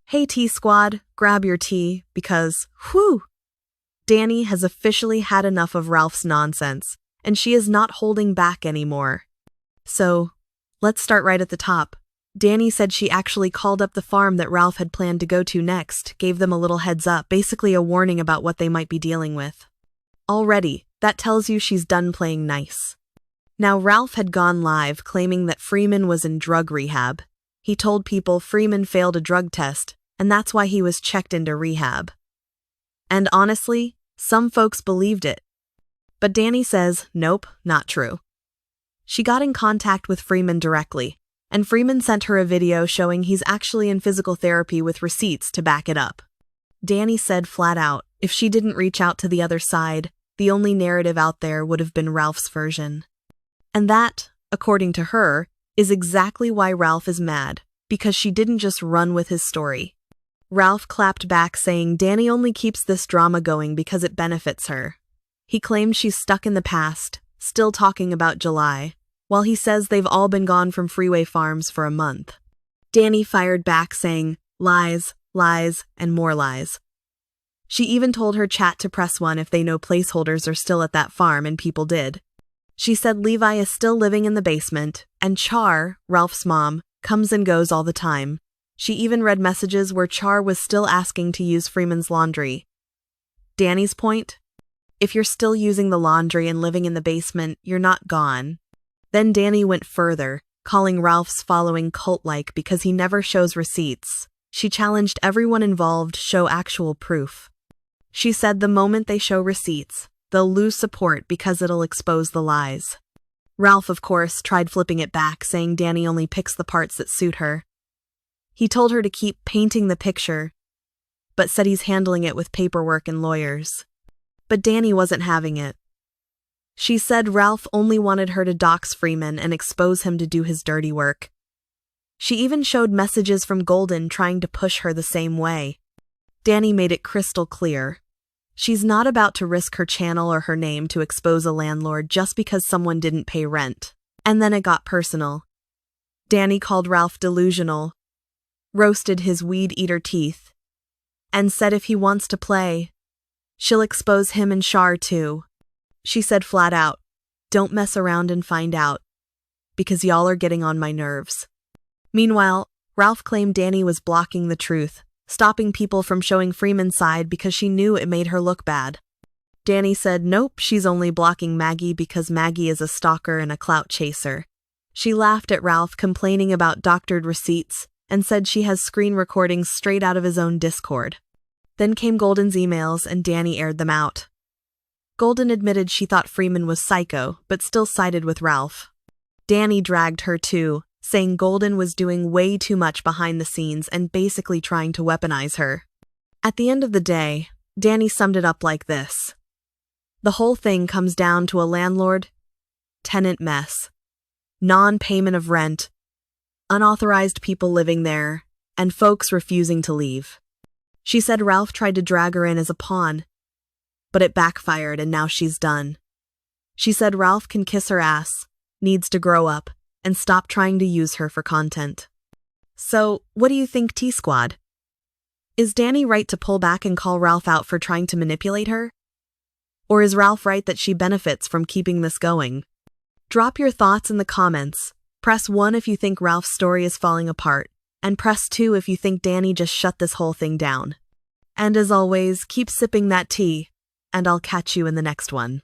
Hey tea squad, grab your tea, because, whew! Dani has officially had enough of Ralph's nonsense, and she is not holding back anymore. So, let's start right at the top. Dani said she actually called up the farm that Ralph had planned to go to next, gave them a little heads up, basically a warning about what they might be dealing with. Already, that tells you she's done playing nice. Now Ralph had gone live claiming that Freeman was in drug rehab. He told people Freeman failed a drug test, and that's why he was checked into rehab. And honestly, some folks believed it. But Dani says, nope, not true. She got in contact with Freeman directly, and Freeman sent her a video showing he's actually in physical therapy with receipts to back it up. Dani said flat out, if she didn't reach out to the other side, the only narrative out there would have been Ralph's version. And that, according to her, is exactly why Ralph is mad, because she didn't just run with his story. Ralph clapped back saying Dani only keeps this drama going because it benefits her. He claims she's stuck in the past, still talking about July, while he says they've all been gone from Freeway Farms for a month. Dani fired back saying, lies, lies, and more lies. She even told her chat to press 1 if they know placeholders are still at that farm, and people did. She said Levi is still living in the basement, and Char, Ralph's mom, comes and goes all the time. She even read messages where Char was still asking to use Freeman's laundry. Dani's point? If you're still using the laundry and living in the basement, you're not gone. Then Dani went further, calling Ralph's following cult-like because he never shows receipts. She challenged everyone involved to show actual proof. She said the moment they show receipts, they'll lose support because it'll expose the lies. Ralph, of course, tried flipping it back, saying Dani only picks the parts that suit her. He told her to keep painting the picture, but said he's handling it with paperwork and lawyers. But Dani wasn't having it. She said Ralph only wanted her to dox Freeman and expose him to do his dirty work. She even showed messages from Golden trying to push her the same way. Dani made it crystal clear. She's not about to risk her channel or her name to expose a landlord just because someone didn't pay rent. And then it got personal. Dani called Ralph delusional, roasted his weed-eater teeth, and said if he wants to play, she'll expose him and Char too. She said flat out, don't mess around and find out, because y'all are getting on my nerves. Meanwhile, Ralph claimed Dani was blocking the truth, stopping people from showing Freeman's side because she knew it made her look bad. Dani said nope, she's only blocking Maggie because Maggie is a stalker and a clout chaser. She laughed at Ralph complaining about doctored receipts and said she has screen recordings straight out of his own Discord. Then came Golden's emails and Dani aired them out. Golden admitted she thought Freeman was psycho, but still sided with Ralph. Dani dragged her too, saying Golden was doing way too much behind the scenes and basically trying to weaponize her. At the end of the day, Dani summed it up like this. The whole thing comes down to a landlord-tenant mess. Non-payment of rent, unauthorized people living there, and folks refusing to leave. She said Ralph tried to drag her in as a pawn, but it backfired and now she's done. She said Ralph can kiss her ass, needs to grow up, and stop trying to use her for content. So, what do you think, T-Squad? Is Dani right to pull back and call Ralph out for trying to manipulate her? Or is Ralph right that she benefits from keeping this going? Drop your thoughts in the comments. Press 1 if you think Ralph's story is falling apart, and press 2 if you think Dani just shut this whole thing down. And as always, keep sipping that tea, and I'll catch you in the next one.